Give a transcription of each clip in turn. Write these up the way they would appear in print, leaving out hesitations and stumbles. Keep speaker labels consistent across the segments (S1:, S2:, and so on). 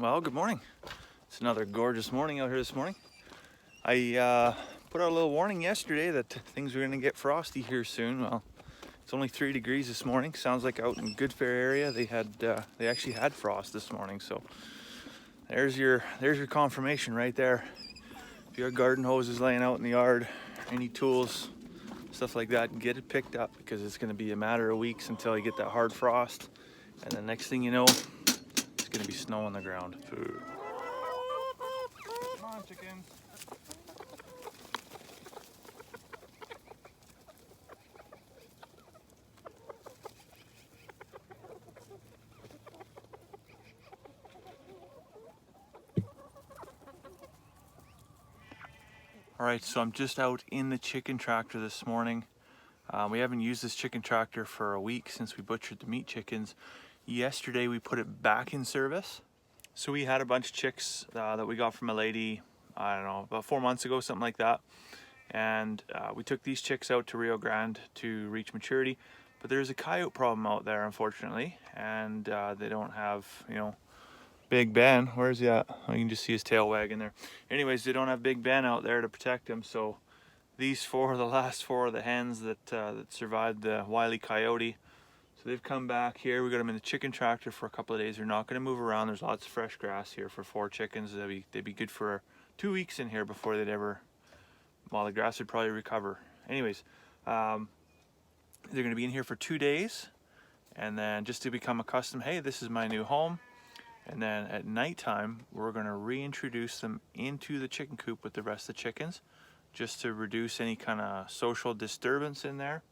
S1: Well, good morning. It's another gorgeous morning out here this morning. I put out a little warning yesterday that things were going to get frosty here soon. Well, it's only 3 degrees this morning. Sounds like out in Good Fair area they actually had frost this morning. So there's your confirmation right there. If your garden hose is laying out in the yard, any tools, stuff like that, get it picked up because it's going to be a matter of weeks until you get that hard frost, and the next thing you know, it's going to be snow on the ground. Come on, chickens. All right, so I'm just out in the chicken tractor this morning. We haven't used this chicken tractor for a week since we butchered the meat chickens. Yesterday we put it back in service. So we had a bunch of chicks that we got from a lady, I don't know, about 4 months ago, something like that. And we took these chicks out to Rio Grande to reach maturity. But there's a coyote problem out there, unfortunately. And they don't have, Big Ben. Where's he at? Oh, you can just see his tail wagging there. Anyways, they don't have Big Ben out there to protect him. So these the last four of the hens that survived the wily coyote. So they've come back here. We got them in the chicken tractor for a couple of days. They're not going to move around. There's lots of fresh grass here for 4 chickens. They'd be good for 2 weeks in here before the grass would probably recover. Anyways, they're going to be in here for 2 days, and then just to become accustomed, hey, this is my new home. And then at nighttime, we're going to reintroduce them into the chicken coop with the rest of the chickens, just to reduce any kind of social disturbance in there.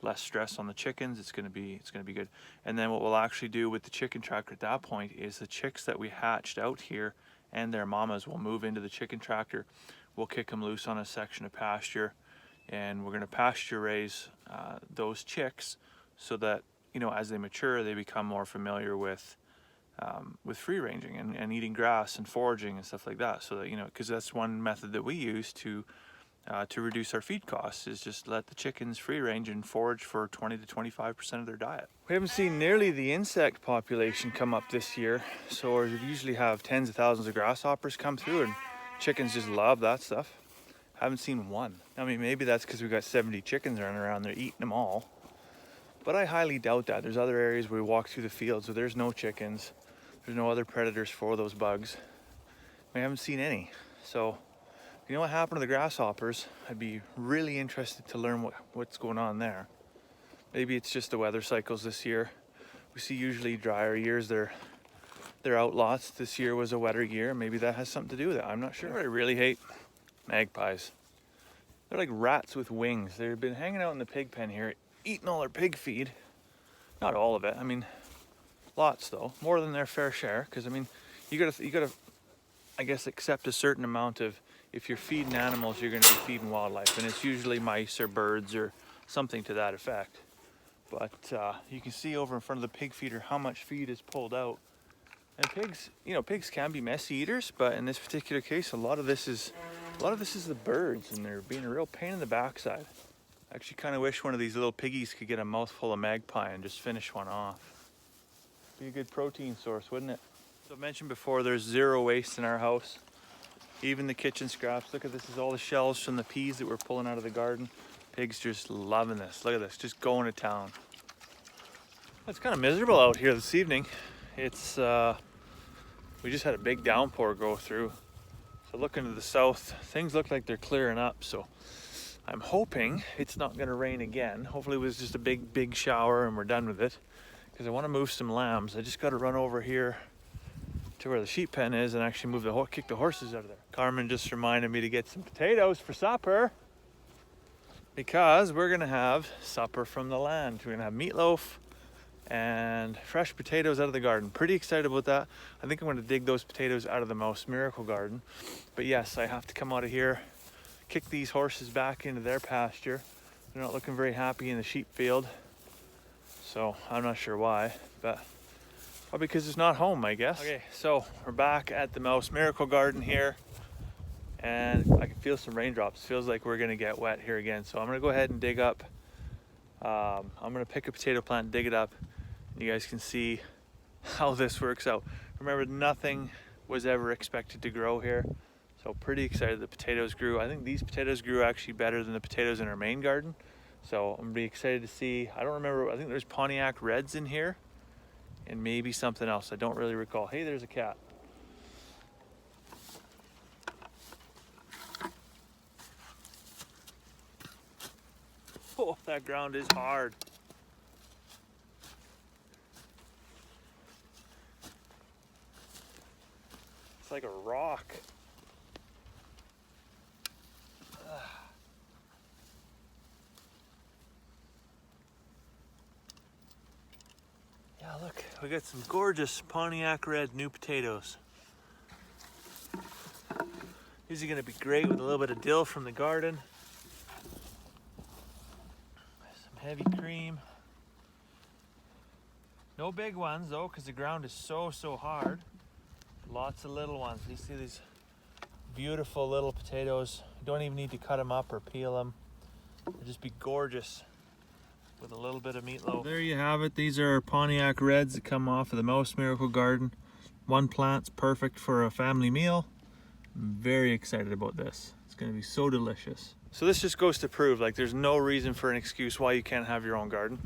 S1: Less stress on the chickens. It's going to be good. And then what we'll actually do with the chicken tractor at that point is the chicks that we hatched out here and their mamas will move into the chicken tractor. We'll kick them loose on a section of pasture, and we're going to pasture raise those chicks so that, as they mature, they become more familiar with free ranging and eating grass and foraging and stuff like that. So that, because that's one method that we use to reduce our feed costs, is just let the chickens free range and forage for 20 to 25% of their diet. We haven't seen nearly the insect population come up this year. So we usually have tens of thousands of grasshoppers come through, and chickens just love that stuff. Haven't seen one. I mean, maybe that's because we've got 70 chickens running around. They're eating them all. But I highly doubt that. There's other areas where we walk through the fields where there's no chickens. There's no other predators for those bugs. We haven't seen any. So, you know what happened to the grasshoppers? I'd be really interested to learn what's going on there. Maybe it's just the weather cycles this year. We see usually drier years, they're outlots. This year was a wetter year. Maybe that has something to do with it. I'm not sure. What I really hate? Magpies. They're like rats with wings. They've been hanging out in the pig pen here, eating all our pig feed. Not all of it. I mean, lots though, more than their fair share. Because I mean, you gotta, I guess, accept a certain amount of. If you're feeding animals, you're going to be feeding wildlife, and it's usually mice or birds or something to that effect. But you can see over in front of the pig feeder how much feed is pulled out. And pigs can be messy eaters, but in this particular case, a lot of this is the birds, and they're being a real pain in the backside. I actually kind of wish one of these little piggies could get a mouthful of magpie and just finish one off. Be a good protein source, wouldn't it? So I mentioned before, there's zero waste in our house. Even the kitchen scraps. Look at this, is all the shells from the peas that we're pulling out of the garden. Pigs just loving this. Look at this, just going to town. It's kind of miserable out here this evening. It's we just had a big downpour go through. So looking to the south, things look like they're clearing up. So I'm hoping it's not going to rain again. Hopefully it was just a big shower and we're done with it. Because I want to move some lambs. I just got to run over here to where the sheep pen is and actually kick the horses out of there. Carmen just reminded me to get some potatoes for supper, because we're gonna have supper from the land. We're gonna have meatloaf and fresh potatoes out of the garden. Pretty excited about that. I think I'm gonna dig those potatoes out of the Mouse Miracle garden. But yes, I have to come out of here, kick these horses back into their pasture. They're not looking very happy in the sheep field. So I'm not sure why, but probably because it's not home, I guess. Okay, so we're back at the Mouse Miracle Garden here, and I can feel some raindrops. Feels like we're gonna get wet here again. So I'm gonna go ahead and dig up. I'm gonna pick a potato plant, dig it up, and you guys can see how this works out. Remember, nothing was ever expected to grow here. So pretty excited the potatoes grew. I think these potatoes grew actually better than the potatoes in our main garden. So I'm gonna be excited to see. I don't remember, I think there's Pontiac Reds in here and maybe something else. I don't really recall. Hey, there's a cat. Oh, that ground is hard. It's like a rock. Yeah, look, we got some gorgeous Pontiac Red new potatoes. These are gonna be great with a little bit of dill from the garden. Some heavy cream. No big ones though, because the ground is so hard. Lots of little ones. You see these beautiful little potatoes. You don't even need to cut them up or peel them. They'll just be gorgeous with a little bit of meatloaf. There you have it. These are Pontiac Reds that come off of the Mouse Miracle Garden. One plant's perfect for a family meal. I'm very excited about this. It's going to be so delicious. So this just goes to prove, like, there's no reason for an excuse why you can't have your own garden.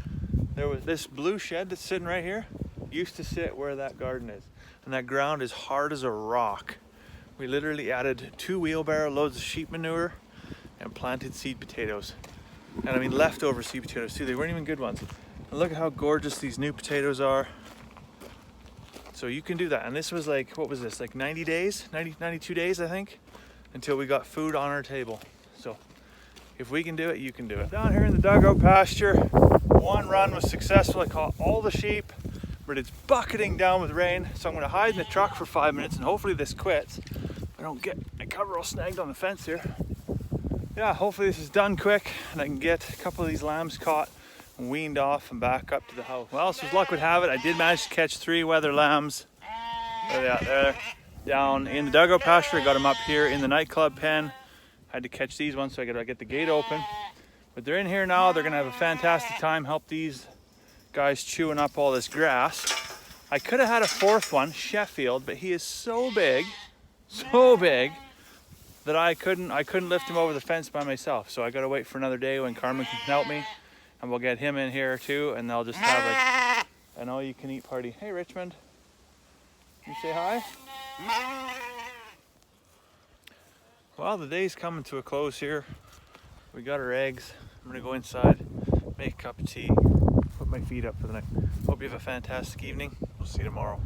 S1: There was this blue shed that's sitting right here, used to sit where that garden is. And that ground is hard as a rock. We literally added 2 wheelbarrow loads of sheep manure and planted seed potatoes. And I mean leftover seed potatoes too. They weren't even good ones. And look at how gorgeous these new potatoes are. So you can do that. And this was like, what was this? Like 90 days, 92 days, I think, until we got food on our table. So if we can do it, you can do it. Down here in the dugout pasture, one run was successful. I caught all the sheep, but it's bucketing down with rain. So I'm gonna hide in the truck for 5 minutes and hopefully this quits. I don't get my cover all snagged on the fence here. Yeah, hopefully this is done quick and I can get a couple of these lambs caught and weaned off and back up to the house. Well, so as luck would have it, I did manage to catch 3 weather lambs. There they are, there. Down in the dugout pasture. I got them up here in the nightclub pen. Had to catch these ones, so I gotta get the gate open. But they're in here now. They're gonna have a fantastic time. Help these guys chewing up all this grass. I could have had a 4th one, Sheffield, but he is so big that I couldn't lift him over the fence by myself. So I gotta wait for another day when Carmen can help me, and we'll get him in here too, and they'll just have like an all-you-can-eat party. Hey, Richmond, you say hi? Well, the day's coming to a close here. We got our eggs. I'm gonna go inside, make a cup of tea, put my feet up for the night. Hope you have a fantastic evening. We'll see you tomorrow.